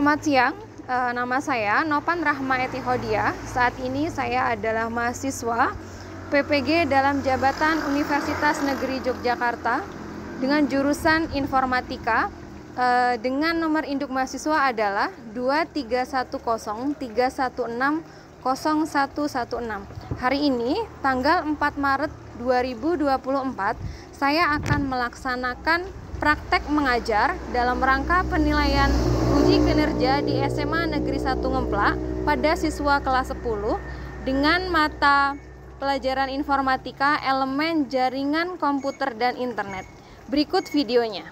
Selamat siang, nama saya Nopan Rahma Etihodia. Saat ini saya adalah mahasiswa PPG dalam Jabatan Universitas Negeri Yogyakarta dengan jurusan Informatika dengan nomor induk mahasiswa adalah 23103160116. Hari ini tanggal 4 Maret 2024 saya akan melaksanakan praktek mengajar dalam rangka penilaian uji kinerja di SMA Negeri 1 Ngemplak pada siswa kelas 10 dengan mata pelajaran informatika elemen jaringan komputer dan internet. Berikut videonya.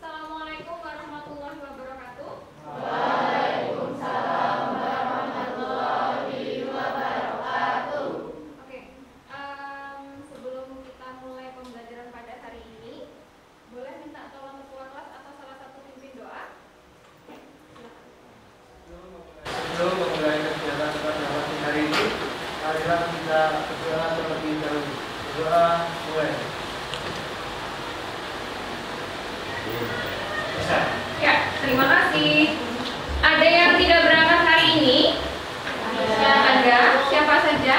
Assalamualaikum warahmatullahi wabarakatuh. Waalaikumsalam warahmatullahi wabarakatuh. Oke, sebelum kita mulai pembelajaran pada hari ini, boleh minta tolong ketua kelas atau salah satu pimpin doa? Sebelum memulai kegiatan pada pagi hari ini, marilah kita berdoa terlebih dahulu. Berdoa mulai. Bisa. Ya, terima kasih. Ada yang tidak berangkat hari ini? Ada. Siapa saja?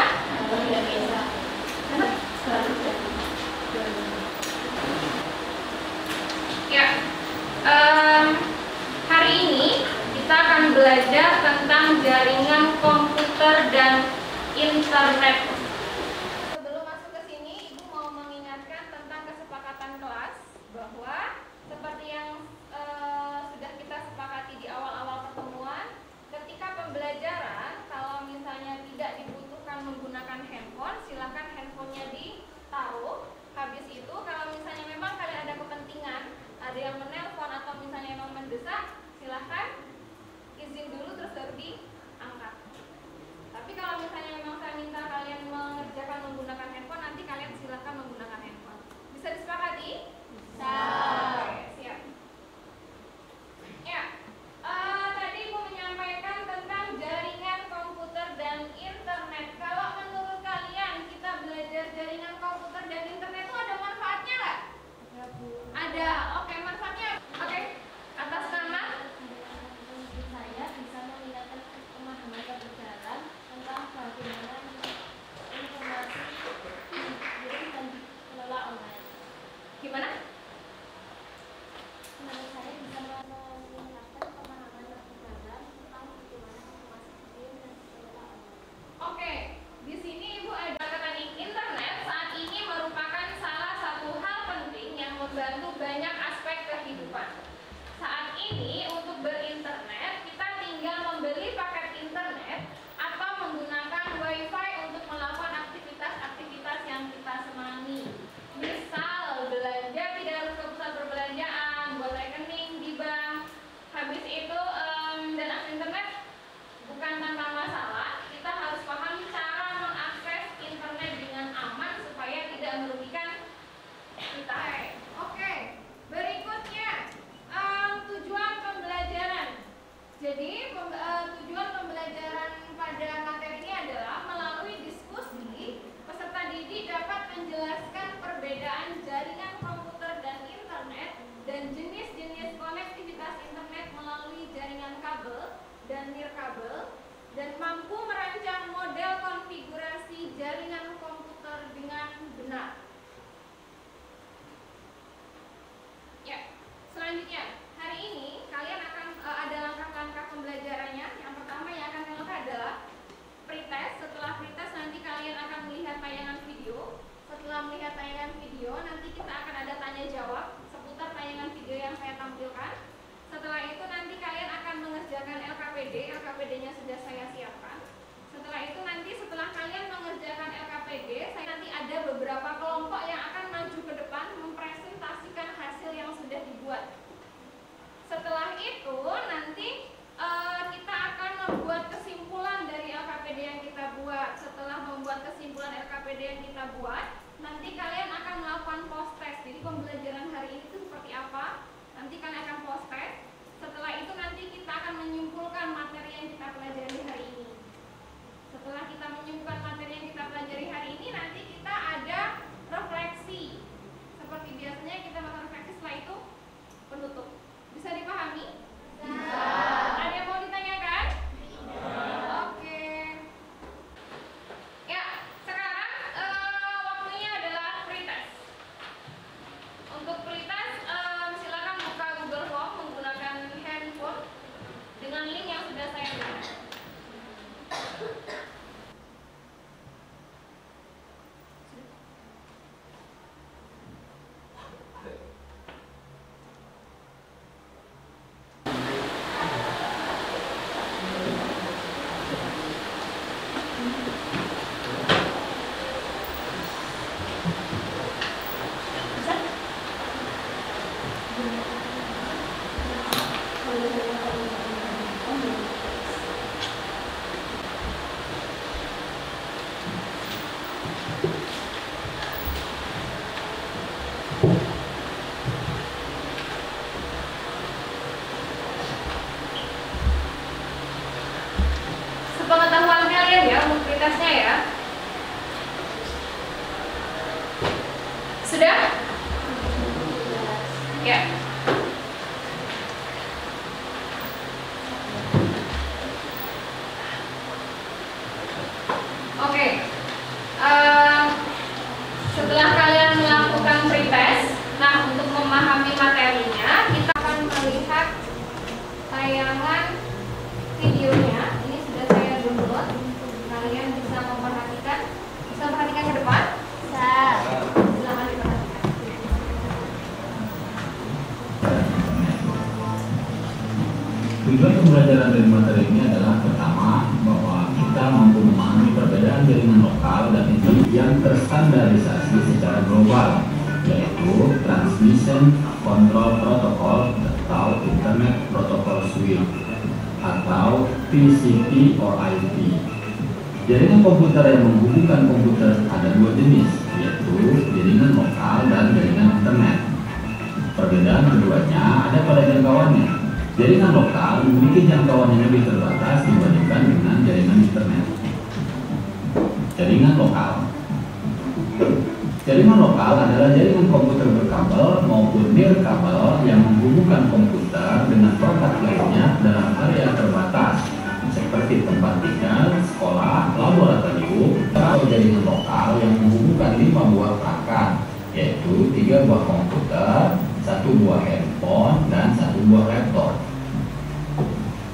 Ya. Hari ini kita akan belajar tentang jaringan komputer dan internet. Sebelum masuk ke sini, Ibu mau mengingatkan tentang kesepakatan kelas bahwa seperti yang sudah kita sepakati di awal-awal pertemuan, ketika pembelajaran, kalau misalnya tidak dibutuhkan menggunakan handphone, silakan handphonenya ditaruh. Habis itu, kalau misalnya memang kalian ada kepentingan, ada yang menelpon atau misalnya memang mendesak, silahkan izin dulu terus baru diangkat. Tapi kalau misalnya memang saya minta kalian mengerjakan menggunakan handphone, nanti kalian silahkan menggunakan handphone. Bisa disepakati? Bisa. Oke, siap. Ya, tadi Ibu menyampaikan tentang jaringan komputer dan internet. Kalau menurut kalian kita belajar jaringan komputer dan internet itu ada manfaatnya nggak? Ada. Oke, manfaatnya. Oke, atas nama saya bisa mengingatkan pemahaman kebenaran tentang bagaimana informasi dikirim dan dikelola online. gimana? Menurut saya bisa meningkatkan pemahaman kebenaran tentang bagaimana informasi dikirim dan dikelola online. Oke, di sini Ibu ada kata internet saat ini merupakan salah satu hal penting yang membantu banyak aspek kehidupan. Saat ini untuk berinternet kita tinggal membeli paket internet atau menggunakan wifi untuk melakukan aktivitas-aktivitas yang kita senangi. Misal belanja tidak harus ke pusat perbelanjaan, buat rekening di bank. Habis itu dan akses internet bukan tanpa masalah. Kita harus paham cara mengakses internet dengan aman supaya tidak merugikan kita. Oke, berikutnya tujuan pembelajaran. Jadi tujuan pembelajaran pada materi ini adalah melalui diskusi peserta didik dapat menjelaskan perbedaan jaringan komputer dan internet dan jenis-jenis konektivitas internet melalui jaringan kabel dan nirkabel dan mampu merancang model konfigurasi jaringan komputer dengan benar. Ya, selanjutnya hari ini kalian akan ada langkah-langkah pembelajarannya. Yang pertama yang akan dilakukan adalah pretest. Setelah pretest nanti kalian akan melihat tayangan video. Setelah melihat tayangan video nanti kita akan ada tanya jawab seputar tayangan video yang saya tampilkan. Setelah itu nanti kalian akan mengerjakan LKPD. LKPD-nya sudah saya siapkan. Setelah itu nanti setelah kalian mengerjakan LKPD, saya nanti ada beberapa kelompok aktivitasnya ya. Sudah? Ya. Oke. Setelah kalian melakukan pretest, nah untuk memahami materinya, kita akan melihat tayangan videonya. Ini sudah saya download. Kalian bisa memperhatikan, bisa perhatikan ke depan. Silakan diperhatikan. Tujuan pembelajaran dari materi ini adalah pertama, bahwa kita mampu memahami perbedaan jaringan lokal dan internet yang terstandarisasi secara global, yaitu Transmission Control Protocol atau Internet Protocol Suite atau TCP or IP. Jaringan komputer yang menghubungkan komputer ada dua jenis, yaitu jaringan lokal dan jaringan internet. Perbedaan keduanya ada pada jangkauannya. Jaringan lokal memiliki jangkauan yang lebih terbatas dibandingkan dengan jaringan internet. Jaringan lokal. Jaringan lokal adalah jaringan komputer berkabel maupun nirkabel yang menghubungkan komputer dengan perangkat lainnya dalam area terbatas, seperti tempat tinggal, sekolah, laboratorium, atau jaringan lokal yang menghubungkan 5 buah perangkat, yaitu 3 buah komputer, 1 buah handphone, dan 1 buah laptop.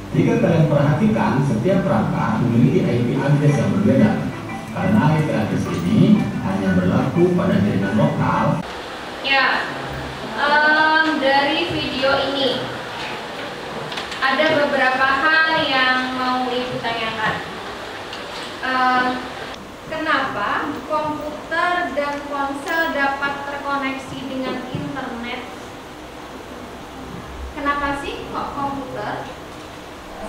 Jika kalian perhatikan, setiap perangkat memiliki IP address yang berbeda. Karena IP address ini hanya berlaku pada jaringan lokal. Ya, dari video ini ada beberapa hal yang mau Ibu tanyakan. Kenapa komputer dan ponsel dapat terkoneksi dengan internet? Kenapa sih kok komputer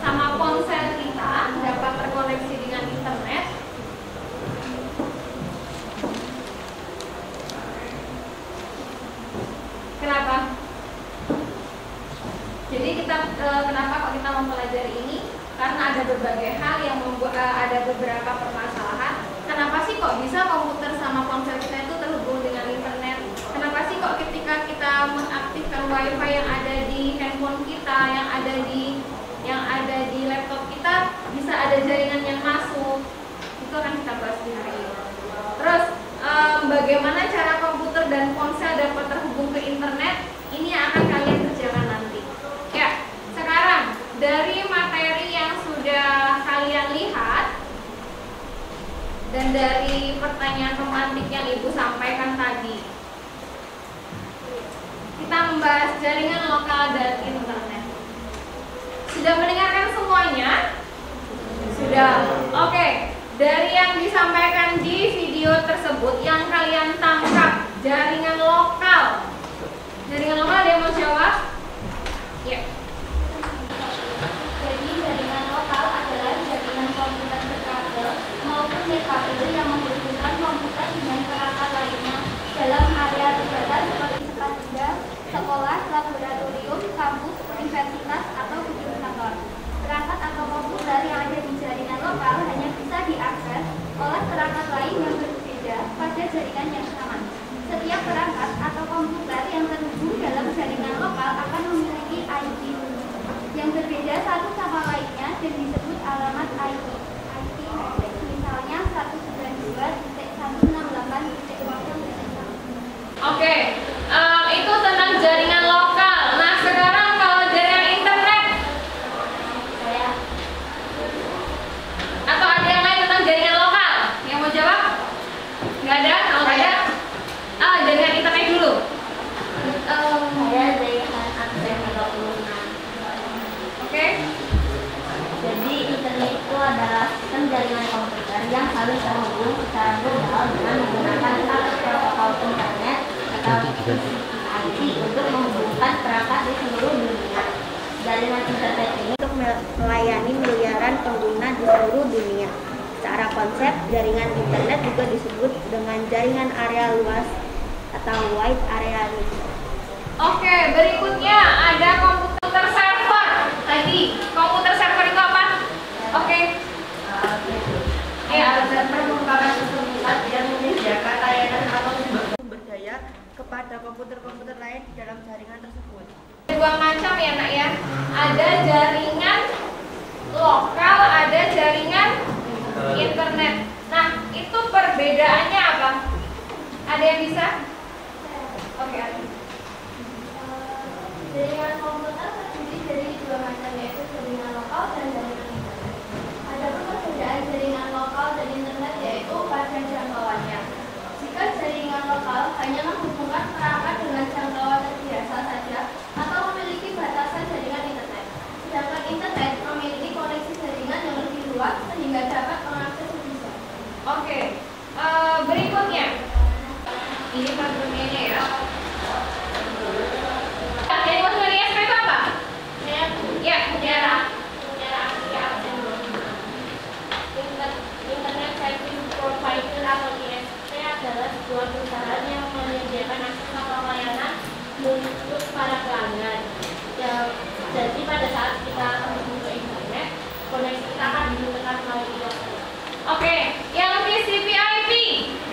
sama ponsel kita dapat terkoneksi dengan internet? Kenapa? Jadi kenapa kok kita mempelajari ini? Karena ada berbagai hal yang membuat ada beberapa permasalahan. Kenapa sih kok bisa komputer sama ponsel kita itu terhubung dengan internet? Kenapa sih kok ketika kita mengaktifkan wifi yang ada di handphone kita, yang ada di laptop kita, bisa ada jaringan yang masuk? Itu akan kita bahas di hari ini. Terus bagaimana cara komputer dan ponsel dapat terhubung ke internet? Ini yang akan kalian kerjakan nanti. Ya, sekarang dari materi yang sudah kalian lihat dan dari pertanyaan pemantik yang Ibu sampaikan tadi, kita membahas jaringan lokal dan internet. Sudah mendengarkan semuanya? Sudah. Oke. Dari yang disampaikan di video tersebut, yang kalian tangkap jaringan lokal. Jaringan lokal ada yang mau jawab? Ya. Jadi jaringan lokal adalah jaringan komputer berkabel maupun nirkabel yang menghubungkan komputer dengan perangkat lainnya dalam area terbatas seperti sekolah, sekolah, laboratorium, kampus, universitas, atau gedung kantor. Perangkat atau komputer yang ada di jaringan lokal hanya bisa diakses oleh perangkat lain yang berbeda pada jaringan yang sama. Setiap perangkat atau komputer yang terhubung dalam jaringan lokal akan memiliki IP yang berbeda satu sama lainnya dan disebut alamat IP. IP address misalnya 192.168.1. Oke, itu tentang jaringan lokal. Nah, sekarang kalau jaringan internet, atau ada yang lain tentang jaringan lokal? Yang mau jawab? Nggak ada? Kalau nggak ada, jaringan internet dulu. Saya jaringan akses 36. Oke. Jadi internet itu adalah sistem jaringan komputer yang harus terhubung secara global dengan menggunakan satu protokol internet atau TCP/IP untuk menghubungkan perangkat di seluruh dunia. Jaringan internet ini untuk melayani miliaran pengguna di seluruh dunia. Secara konsep, jaringan internet juga disebut dengan jaringan area luas atau wide area network. Oke, berikutnya ada komputer server. Tadi komputer server itu apa? Oke. Ya, ada jaringan lokal, ada jaringan internet. Nah, itu perbedaannya apa? Ada yang bisa? Oke, ada. Jaringan komputer terdiri dari dua macam, yaitu jaringan lokal dan jaringan internet. Adapun perbedaan jaringan lokal dan internet yaitu pada jangkauannya. Jika jaringan lokal hanya menghubungkan perangkat dengan jangkauan terbiasa saja atau memiliki batasan jaringan internet. Sedangkan internet memiliki koneksi jaringan yang lebih luas sehingga dapat mengakses lebih jauh. Oke, berikutnya. Ini perbedaannya ya. Jadi maksudnya ISP itu apa? Ya, sejarah. Internet Service Provider atau ISP adalah sebuah perusahaan yang menyediakan akses atau layanan untuk para pelanggan. Jadi pada saat kita terhubung ke internet, koneksi kita akan dihubungkan melalui ISP. Oke, yang TCP/IP,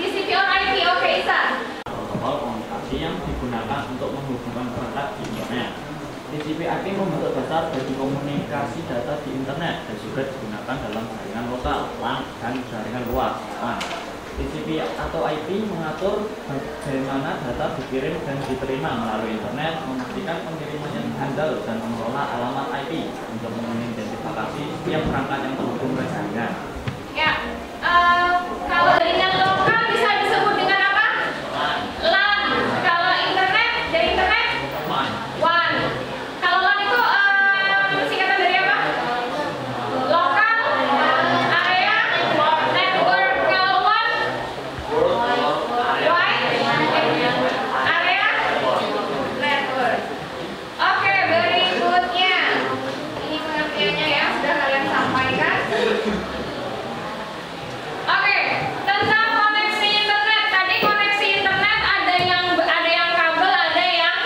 TCP or IP, oke Isa. Protokol komunikasi yang digunakan untuk menghubungkan perangkat di internet. TCP/IP membentuk dasar bagi komunikasi data di internet dan juga digunakan dalam jaringan lokal, LAN, dan jaringan luas, WAN. TCP atau IP mengatur bagaimana data dikirim dan diterima melalui internet, memastikan pengiriman yang handal dan mengelola alamat IP untuk mengidentifikasi setiap perangkat yang terhubung ke jaringan. Ya, kalau jaringan lokal bisa disebut dengan apa? LAN. Kalau internet, dari internet? WAN. Kalau LAN itu singkatan dari apa? Lokal, area, network. Kalau WAN? Wide, area, network. Oke, berikutnya. Ini pengertiannya ya, sudah kalian sampaikan. Oke, tentang koneksi internet. Tadi koneksi internet ada yang kabel, ada yang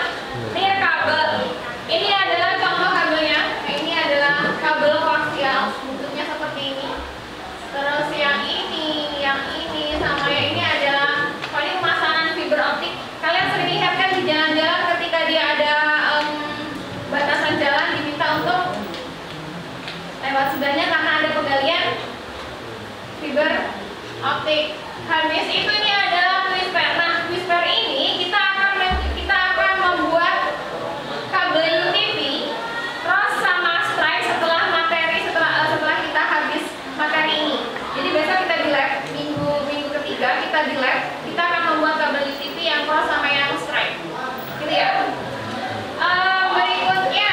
nirkabel. Ini adalah contoh kabelnya. Ini adalah kabel koaksial, bentuknya seperti ini. Terus yang ini, sama yang ini adalah paling pemasangan fiber optik. Kalian sering lihat kan di jalan-jalan ketika dia ada batasan jalan diminta untuk lewat sebelahnya karena ada penggalian fiber optik. Habis itu ini adalah whisper. Nah, whisper ini kita akan membuat kabel UTP cross sama stripe setelah kita habis materi ini. Jadi besok kita di lab, minggu ketiga kita di lab, kita akan membuat kabel UTP yang cross sama yang stripe. Gitu ya. Berikutnya.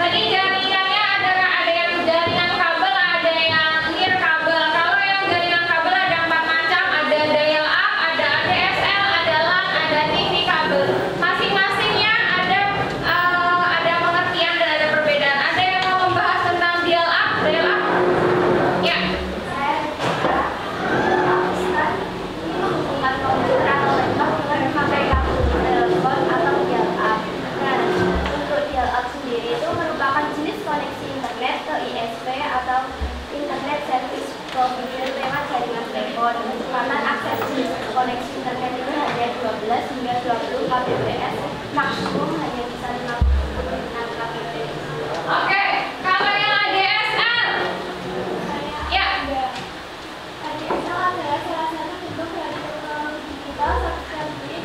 Tadi jaringannya ada yang jaringan kabel, ada yang nirkabel. Kalau yang jaringan kabel ada 4 macam, ada dial up, ada ADSL, ada LAN, ada TV kabel. Masing-masingnya ada pengertian dan ada perbedaan. Ada yang mau membahas tentang dial up? Ya. Ini menghubungkan komputer atau laptop dengan memakai kabel telepon atau dial up. Nah, untuk dial up sendiri itu merupakan jenis koneksi internet ke ISP atau Internet Service Provider lewat jaringan telepon. Kecepatan akses jenis koneksi internet itu hanya 12 hingga 20 kbps, maksimum hanya bisa 56 kbps. Oke, kalau yang ADSL? Ya. ADSL adalah salah satu bentuk dari teknologi digital seperti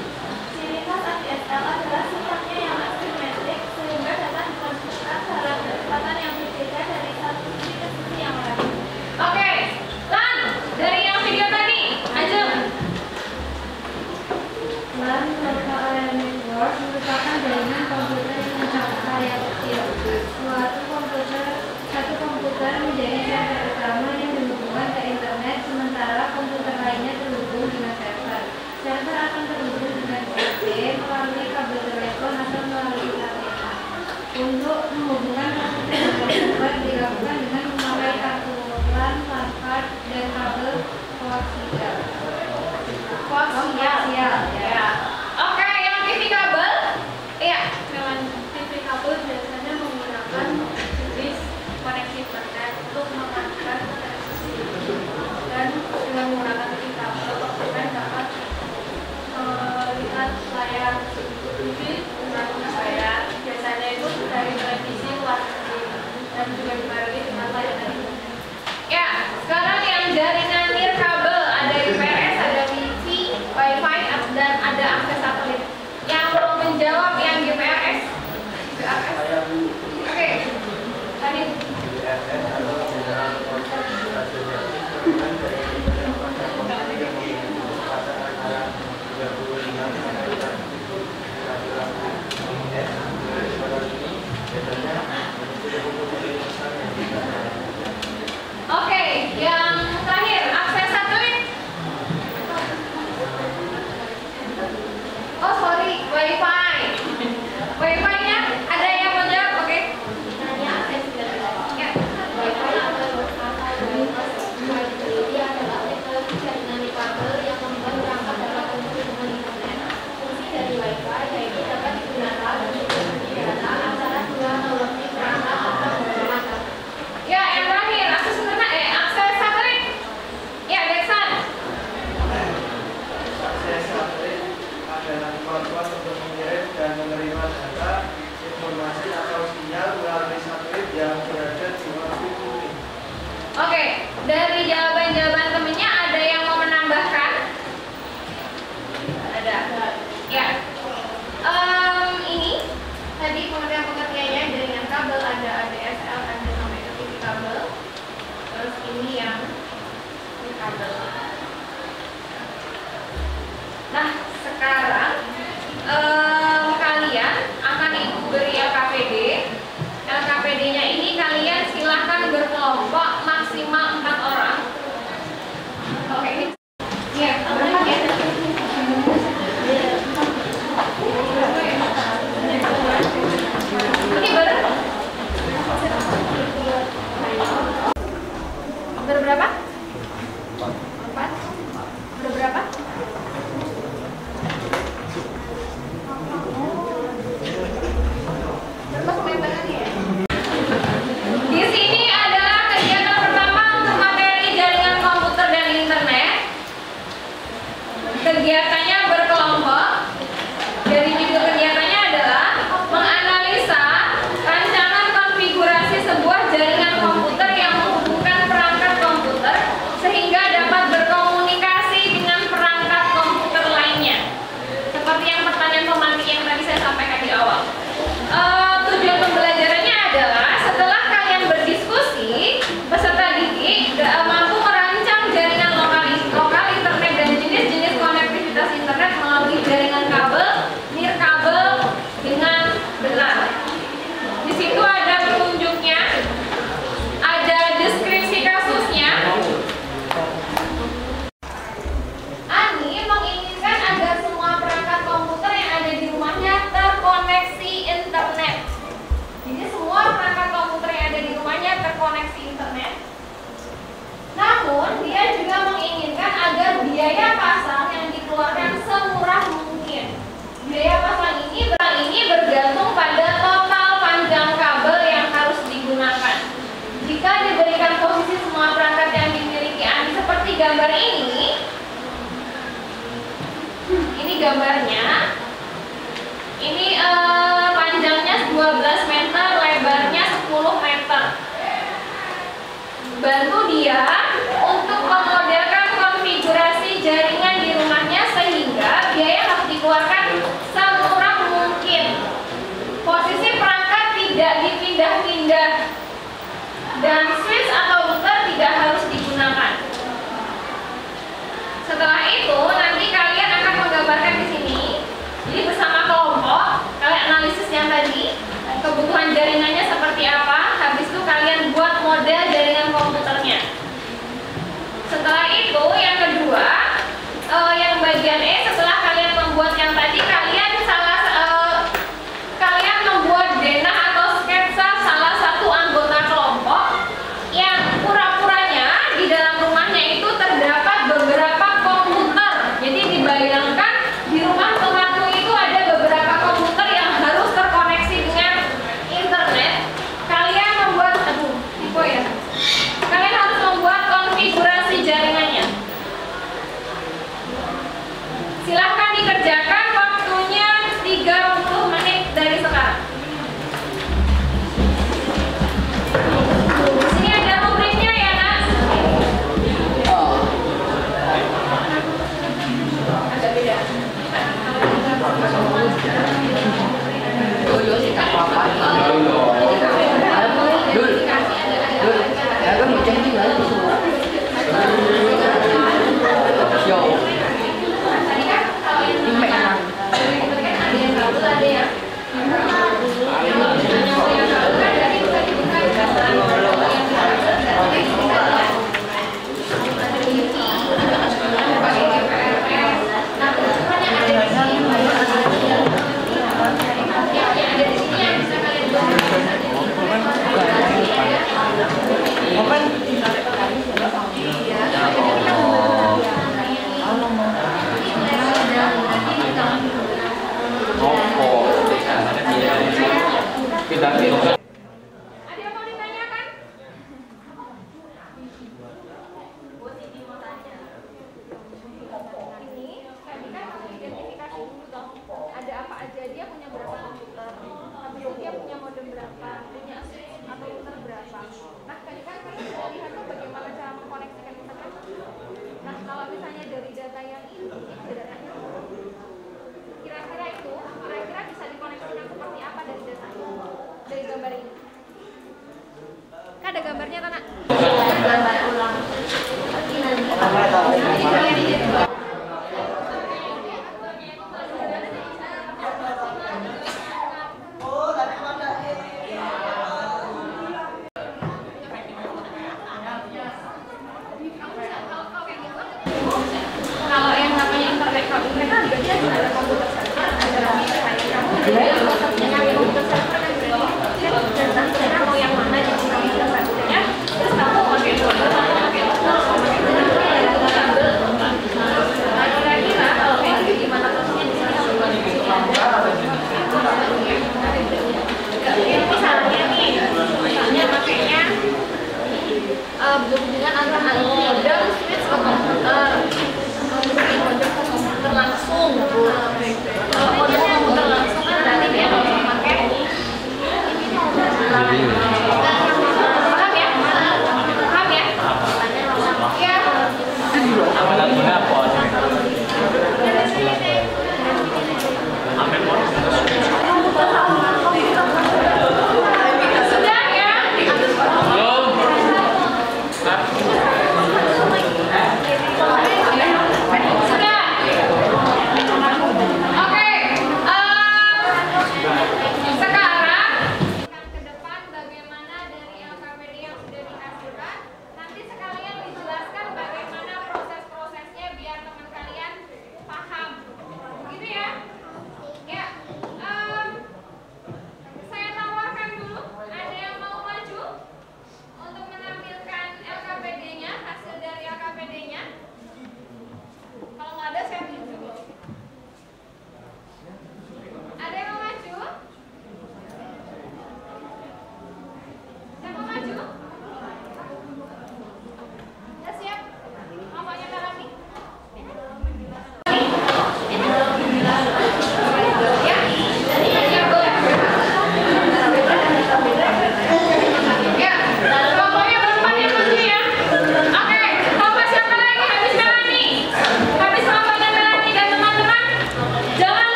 ciri khas ADSL adalah sifatnya yang asimetrik sehingga dapat dikonstruksikan dalam kecepatan yang berbeda dari satu sisi ke sisi yang lain. Oke, LAN dari yang video tadi, Ajeng. LAN Local Area Network merupakan jaringan komputer yang kegiatannya berkelompok. Dari judul kegiatannya adalah menganalisa rancangan konfigurasi sebuah jaringan komputer yang menghubungkan perangkat komputer sehingga dapat berkomunikasi dengan perangkat komputer lainnya. Seperti yang pertanyaan pemantik yang tadi saya sampaikan di awal. Tujuan pembelajarannya adalah setelah kalian berdiskusi, peserta didik mampu merancang jaringan lokal internet dan jenis-jenis konektivitas internet melalui jaringan kabel, nirkabel dengan benar. Di situ ada petunjuknya, ada deskripsi kasusnya. Ani menginginkan agar semua perangkat komputer yang ada di rumahnya terkoneksi internet. Jadi semua perangkat komputer yang ada di rumahnya terkoneksi internet. Namun dia juga menginginkan agar biaya pasang yang dikeluarkan semurah mungkin. Biaya pasang ini bergantung pada total panjang kabel yang harus digunakan. Jika diberikan posisi semua perangkat yang dimiliki Ani seperti gambar ini gambarnya. Ini panjangnya 12 meter, lebarnya 10 meter. Bantu dia untuk memodelkan konfigurasi jaringan di rumahnya sehingga biaya harus dikeluarkan semurah mungkin. Posisi perangkat tidak dipindah-pindah dan switch atau router tidak harus digunakan. Setelah itu nanti kalian akan menggambarkan di sini. Jadi bersama kelompok kalian analisis yang tadi, kebutuhan jaringannya seperti apa. Habis itu kalian buat model jaringan komputernya. Setelah itu yang kedua, yang bagian E, setelah kalian membuat yang tadi, kalian membuat denah atau sketsa salah satu anggota kelompok yang pura-puranya di dalam rumahnya itu terdapat beberapa komputer. Jadi dibayangkan di rumah temanmu itu ada beberapa komputer yang harus terkoneksi dengan internet. Kalian membuat, kalian harus membuat konfigurasi jaringannya. Silahkan dikerjakan, waktunya 30 menit dari sekarang. Di sini ada rubriknya ya, Nak. Agak beda. Ada yang mau ditanyakan? Ini tadi kan harus identifikasi dulu dong. Ada apa aja, dia punya berapa komputer, habis itu dia punya modem berapa, punya switch atau router berapa. Nah tadi kan kita sudah lihat tuh bagaimana cara mengkoneksikan internet. Nah kalau misalnya dari data yang ini datanya kira-kira bisa dikoneksikan seperti apa dari data ini, dari gambar ini. Kan ada gambarnya kan, Nak? Gambar ulang. Kalau yang namanya internet, kalau internet kan juga dia ada komputer server, ada komputer yang komputer server kan berarti mau yang mana jadi komputer servernya, terus kamu pakai kabel, kira-kira kalau kayak gitu gimana prosesnya di sini harus misalnya nih, misalnya pakainya berhubungan antara modem switch ke komputer. Modem ke komputer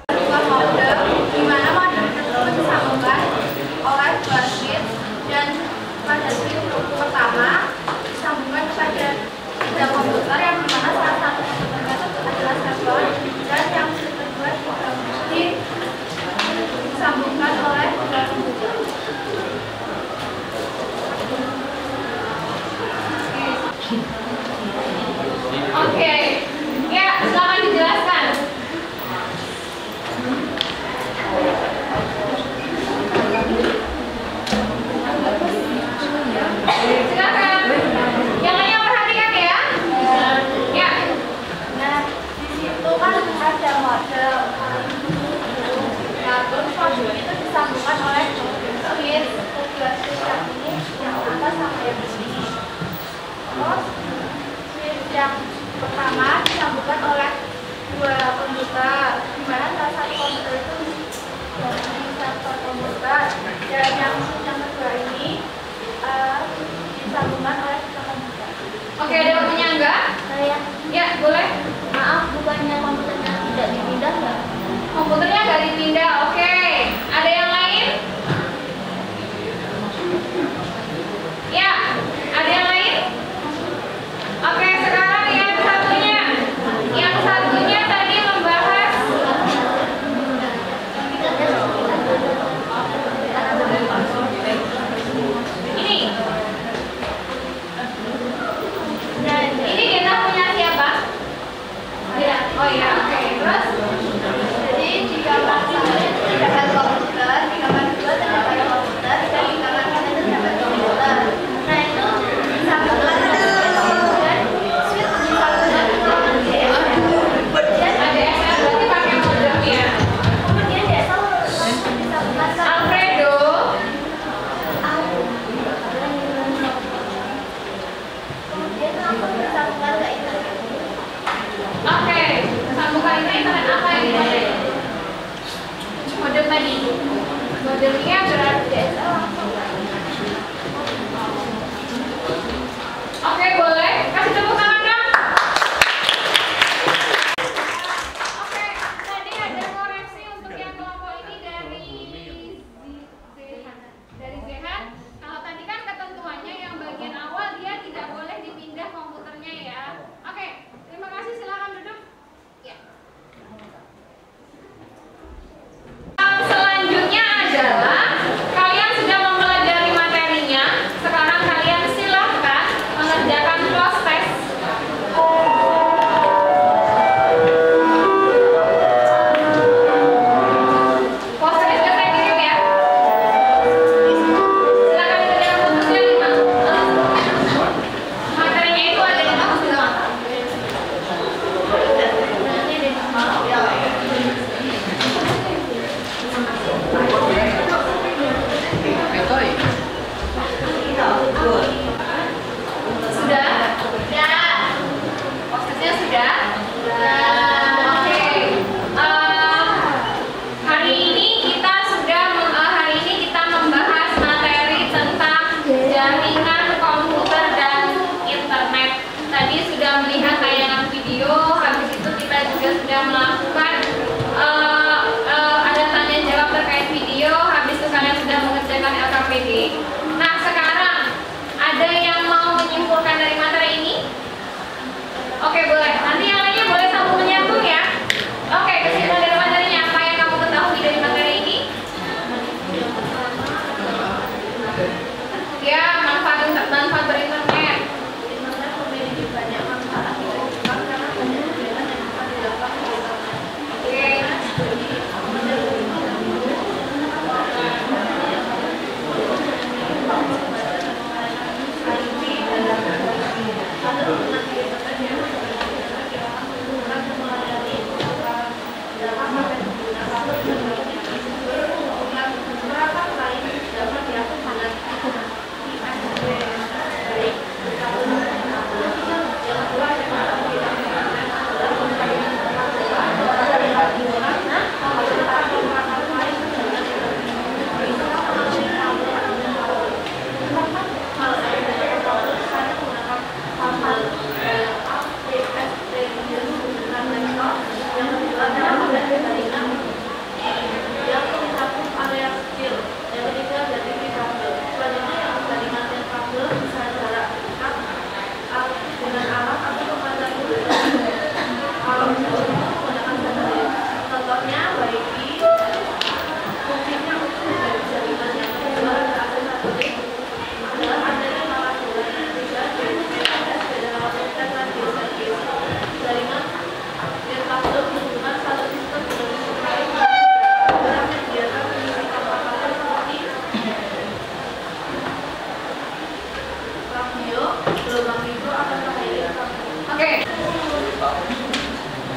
Sebuah model di mana model tersebut disambungkan oleh dua switch dan pada switch pertama disambungkan kepada tiga komputer yang dimana salah satu komputernya adalah server dan yang kedua disambungkan oleh dua komputer. Oke, ya silakan dijelaskan. Silakan. Yang lainnya perhatikan ya. Ya. Nah, di situ kan ada model. Nah, terus model itu disambungkan oleh switch kedua switch yang ini, yang atas sama yang ini. Terus switch yang pertama disambungkan oleh dua komputer, di mana salah satu komputer itu dari server komputer dan yang kedua ini disambungkan oleh tiga komputer. Oke, ada waktunya enggak? Saya Ya, boleh. maaf, bukannya komputernya tidak dipindah nggak? Komputernya nggak dipindah. Oke. Ada yang lain? Ya, ada yang lain? Oke, sekarang yang satunya. Yang satunya tadi membahas ini. Dan ini kita punya siapa? Ya. Oh ya, oke. Terus Jadi di gambar satu terdapat komputer, di gambar kedua terdapat komputer, dan di gambar ketiga terdapat komputer. Nah itu disambungkan dan switch disambungkan ke DSL. Kemudian ADSL berarti pakai modemnya. kemudian DSL disambungkan ke Alfredo. kemudian langsung disambungkan ke internet. Oke, sambungkan internet apa yang dipakai? Modem tadi. Modemnya berarti DSL langsung. oke, boleh. Kasih tepuk tangan dong. Oke, tadi ada koreksi untuk yang kelompok ini dari Zehan. Kalau tadi kan ketentuannya yang bagian awal dia tidak boleh dipindah komputernya ya. Oke, terima kasih. Silakan duduk. Ya. Selanjutnya adalah kalian sudah mempelajari materinya. Sekarang kalian silahkan mengerjakan post test. Post test sudah saya kirim ya. Silakan dikerjakan fokusnya 5. Materinya itu ada di kamu sudah. Sudah? Sudah. Posisinya sudah? Oke. Hari ini kita membahas materi tentang jaringan komputer dan internet. Tadi sudah melihat tayangan video, habis itu kita juga sudah melakukan ada tanya jawab terkait video, habis itu kalian sudah mengerjakan LKPD. Nah, sekarang ada yang mau menyimpulkan dari materi ini? Oke, boleh. Nanti yang lainnya boleh sambung menyambung ya. Oke, kesimpulan dari materinya apa yang kamu ketahui dari materi ini? Ya, manfaat berinternet. Internet memiliki banyak manfaat karena banyak kegiatan yang dapat dilakukan di internet. Oke,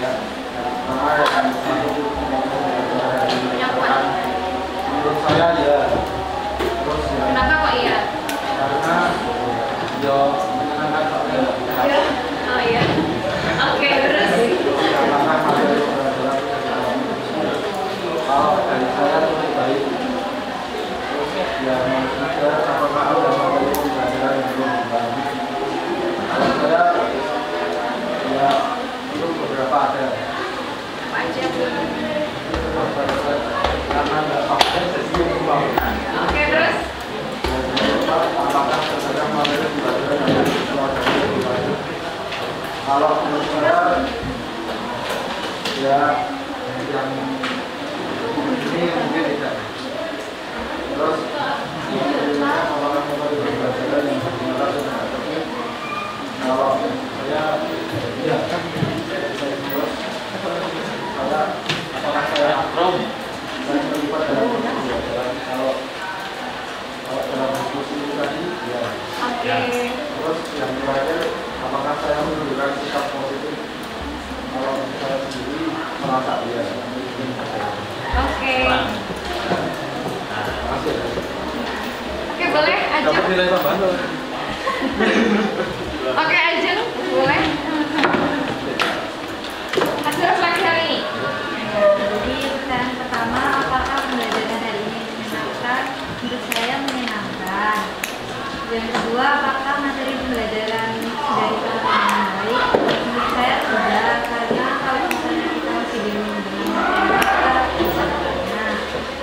Ya, karena yang satu menurut saya ya. Terus ya. Kenapa kok iya? Karena yo menyenangkan soalnya. Ya. Oh iya. Oke, terus. Kalau dari saya lebih baik. Terus ya maksudnya apakah ada materi pembelajaran yang belum dibahas? Kalau saya ya itu beberapa ada. Apa aja Bu? Karena nggak pakai jadi lupa. Oke, terus. Apakah terkadang materi pembelajaran yang dibahas? Kalau menurut saya ya yang ini mungkin tidak. Terus apakah materi pembelajaran yang dibahas? Kalau saya ya kan terus apakah saya terlibat dalam pembelajaran? Kalau dalam diskusi ini tadi ya. Oke. Terus yang terakhir, apakah saya menunjukkan sikap positif? Kalau saya sendiri merasa ya. Oke. Terima kasih. Oke, boleh aja. Dapat nilai tambahan. Oke, Ajeng, boleh. Hasil refleksi hari ini. Jadi pertanyaan pertama, apakah pembelajaran hari ini menyenangkan? Menurut saya menyenangkan. Yang kedua, apakah materi pembelajaran sudah diterapkan dengan baik? Menurut saya tidak, karena kalau misalnya kita masih bingung dengan materi kita bisa bertanya.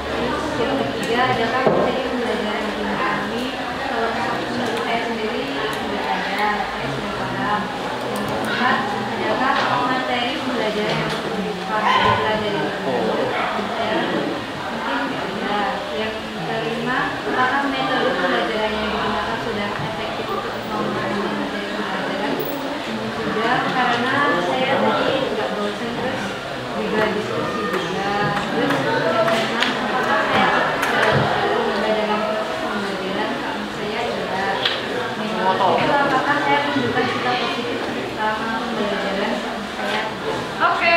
Terus yang ketiga, adakah materi pembelajaran di kami? Kalau menurut saya sendiri sudah ada, saya sudah paham. Yang keempat, adakah materi pembelajaran yang dipelajari menurut saya mungkin tidak ada. Yang kelima, apakah metode pembelajaran yang digunakan sudah efektif untuk memahami materi pembelajaran? Sudah, karena saya tadi nggak bosan, terus juga diskusi juga. Terus yang keenam, apakah saya terlibat dalam proses pembelajaran? Kalau saya tidak. Yang ketujuh, apakah saya menunjukkan sikap positif selama pembelajaran? Saya Oke.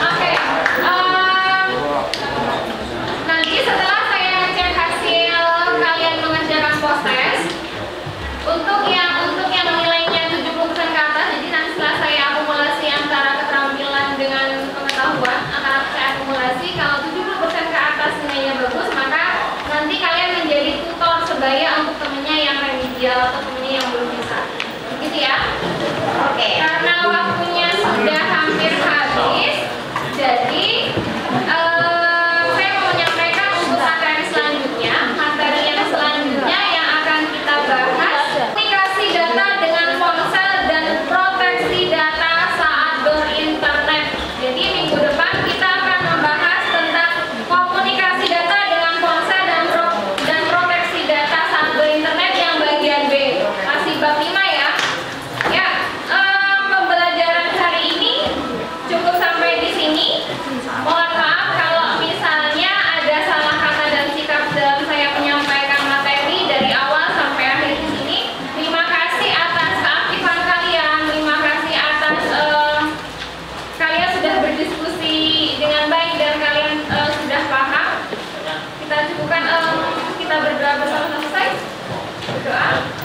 Oke. Nanti setelah saya ngecek hasil kalian mengerjakan post-test, untuk yang nilainya 70% ke atas, jadi nanti setelah saya akumulasi antara keterampilan dengan pengetahuan, akan saya akumulasi. Kalau 70% ke atas nilainya bagus, maka nanti kalian menjadi tutor sebaya untuk temennya yang remedial atau temennya yang belum bisa. Gitu ya. Oke. Karena waktunya sudah hampir habis, jadi saya mau menyampaikan untuk materi selanjutnya. Materi yang selanjutnya yang akan kita bahas, komunikasi data dengan ponsel dan proteksi data saat berinternet. Jadi minggu depan kita akan membahas tentang komunikasi data dengan ponsel dan proteksi data saat berinternet yang bagian B. Masih bab 5 ya. Ya, pembelajaran hari ini cukup sampai di sini. Mohon maaf kalau misalnya ada salah kata dan sikap dalam saya menyampaikan materi dari awal sampai akhir di sini. Terima kasih atas keaktifan kalian. Terima kasih atas kalian sudah berdiskusi dengan baik dan kalian sudah paham. Kita cukupkan, kita berdoa bersama selesai. Berdoa.